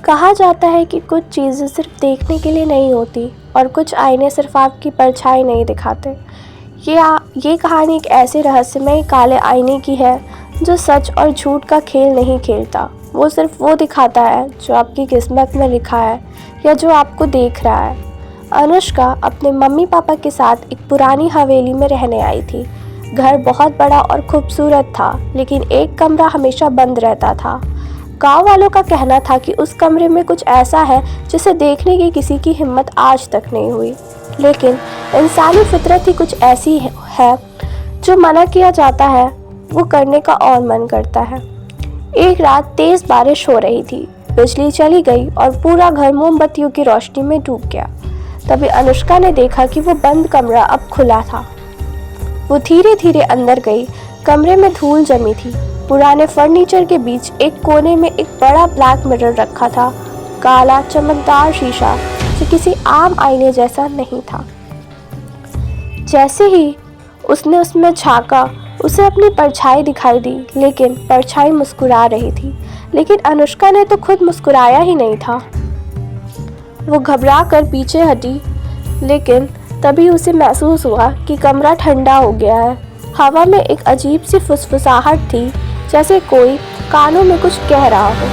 कहा जाता है कि कुछ चीज़ें सिर्फ देखने के लिए नहीं होती और कुछ आईने सिर्फ आपकी परछाई नहीं दिखाते। ये कहानी एक ऐसे रहस्यमय काले आईने की है जो सच और झूठ का खेल नहीं खेलता। वो सिर्फ वो दिखाता है जो आपकी किस्मत में लिखा है या जो आपको देख रहा है। अनुष्का अपने मम्मी पापा के साथ एक पुरानी हवेली में रहने आई थी। घर बहुत बड़ा और खूबसूरत था, लेकिन एक कमरा हमेशा बंद रहता था। गांव वालों का कहना था कि उस कमरे में कुछ ऐसा है जिसे देखने की किसी की हिम्मत आज तक नहीं हुई। लेकिन इंसानी फितरत ही कुछ ऐसी है जो मना किया जाता है वो करने का और मन करता है। एक रात तेज बारिश हो रही थी, बिजली चली गई और पूरा घर मोमबत्तियों की रोशनी में डूब गया। तभी अनुष्का ने देखा कि वो बंद कमरा अब खुला था। वो धीरे धीरे अंदर गई। कमरे में धूल जमी थी। पुराने फर्नीचर के बीच एक कोने में एक बड़ा ब्लैक मिरर रखा था, काला चमकदार शीशा जो किसी आम आईने जैसा नहीं था। जैसे ही उसने उसमें झांका, उसे अपनी परछाई दिखाई दी, लेकिन परछाई मुस्कुरा रही थी। लेकिन अनुष्का ने तो खुद मुस्कुराया ही नहीं था। वो घबरा कर पीछे हटी, लेकिन तभी उसे महसूस हुआ कि कमरा ठंडा हो गया है। हवा में एक अजीब सी फुसफुसाहट थी, जैसे कोई कानों में कुछ कह रहा हो।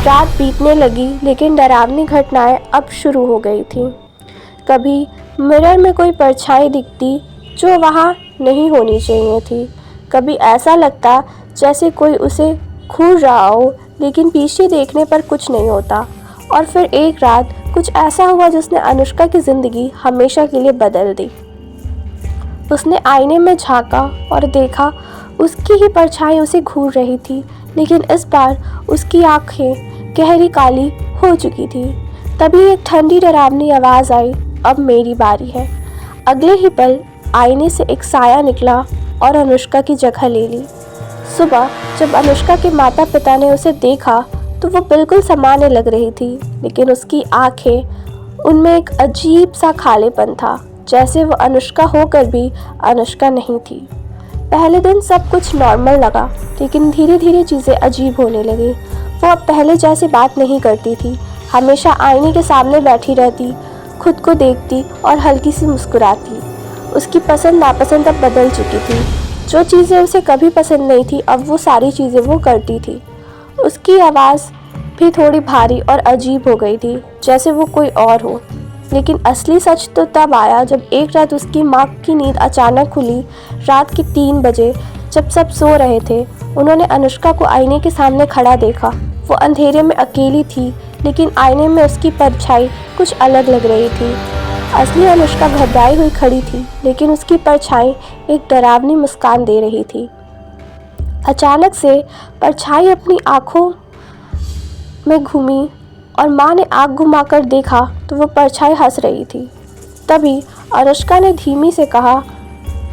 रात बीतने लगी, लेकिन डरावनी घटनाएं अब शुरू हो गई थी। कभी मिरर में कोई परछाई दिखती जो वहाँ नहीं होनी चाहिए थी। कभी ऐसा लगता जैसे कोई उसे घूर रहा हो, लेकिन पीछे देखने पर कुछ नहीं होता। और फिर एक रात कुछ ऐसा हुआ जिसने अनुष्का की ज़िंदगी हमेशा के लिए बदल दी। उसने आईने में झांका और देखा उसकी ही परछाई उसे घूर रही थी, लेकिन इस बार उसकी आंखें गहरी काली हो चुकी थी। तभी एक ठंडी डरावनी आवाज़ आई, अब मेरी बारी है। अगले ही पल आईने से एक साया निकला और अनुष्का की जगह ले ली। सुबह जब अनुष्का के माता पिता ने उसे देखा तो वो बिल्कुल सामान्य लग रही थी, लेकिन उसकी आंखें, उनमें एक अजीब सा खालीपन था, जैसे वो अनुष्का होकर भी अनुष्का नहीं थी। पहले दिन सब कुछ नॉर्मल लगा, लेकिन धीरे धीरे चीज़ें अजीब होने लगी। वो अब पहले जैसी बात नहीं करती थी। हमेशा आईने के सामने बैठी रहती, खुद को देखती और हल्की सी मुस्कुराती। उसकी पसंद नापसंद अब बदल चुकी थी। जो चीज़ें उसे कभी पसंद नहीं थी, अब वो सारी चीज़ें वो करती थी। उसकी आवाज़ भी थोड़ी भारी और अजीब हो गई थी, जैसे वो कोई और हो। लेकिन असली सच तो तब आया जब एक रात उसकी माँ की नींद अचानक खुली। रात के 3 बजे जब सब सो रहे थे, उन्होंने अनुष्का को आईने के सामने खड़ा देखा। वो अंधेरे में अकेली थी, लेकिन आईने में उसकी परछाई कुछ अलग लग रही थी। असली अनुष्का घबराई हुई खड़ी थी, लेकिन उसकी परछाई एक डरावनी मुस्कान दे रही थी। अचानक से परछाई अपनी आंखों में घूमी और माँ ने आँख घुमाकर देखा तो वो परछाई हंस रही थी। तभी अनुष्का ने धीमी से कहा,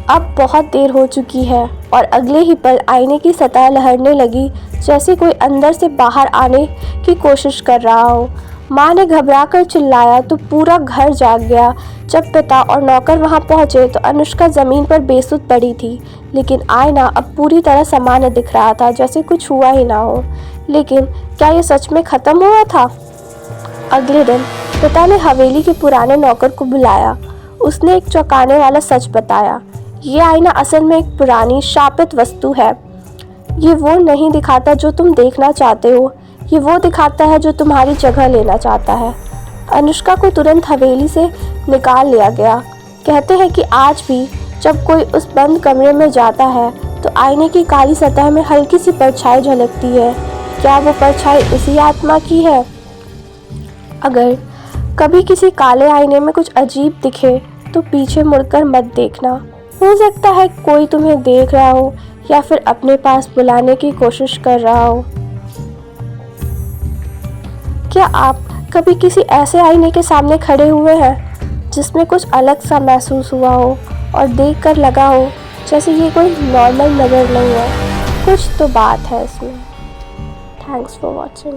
अब बहुत देर हो चुकी है। और अगले ही पल आईने की सतह लहरने लगी, जैसे कोई अंदर से बाहर आने की कोशिश कर रहा हो। माँ ने घबराकर चिल्लाया तो पूरा घर जाग गया। जब पिता और नौकर वहाँ पहुँचे तो अनुष्का ज़मीन पर बेसुध पड़ी थी, लेकिन आईना अब पूरी तरह सामान्य दिख रहा था, जैसे कुछ हुआ ही ना हो। लेकिन क्या ये सच में ख़त्म हुआ था? अगले दिन पिता ने हवेली के पुराने नौकर को बुलाया। उसने एक चौंकाने वाला सच बताया, ये आईना असल में एक पुरानी शापित वस्तु है। ये वो नहीं दिखाता जो तुम देखना चाहते हो, ये वो दिखाता है जो तुम्हारी जगह लेना चाहता है। अनुष्का को तुरंत हवेली से निकाल लिया गया। कहते हैं कि आज भी जब कोई उस बंद कमरे में जाता है तो आईने की काली सतह में हल्की सी परछाई झलकती है। क्या वो परछाई उसी आत्मा की है? अगर कभी किसी काले आईने में कुछ अजीब दिखे तो पीछे मुड़कर मत देखना। हो सकता है कोई तुम्हें देख रहा हो या फिर अपने पास बुलाने की कोशिश कर रहा हो। क्या आप कभी किसी ऐसे आईने के सामने खड़े हुए हैं जिसमें कुछ अलग सा महसूस हुआ हो और देखकर लगा हो जैसे ये कोई नॉर्मल नज़र नहीं है, कुछ तो बात है इसमें। Thanks for watching.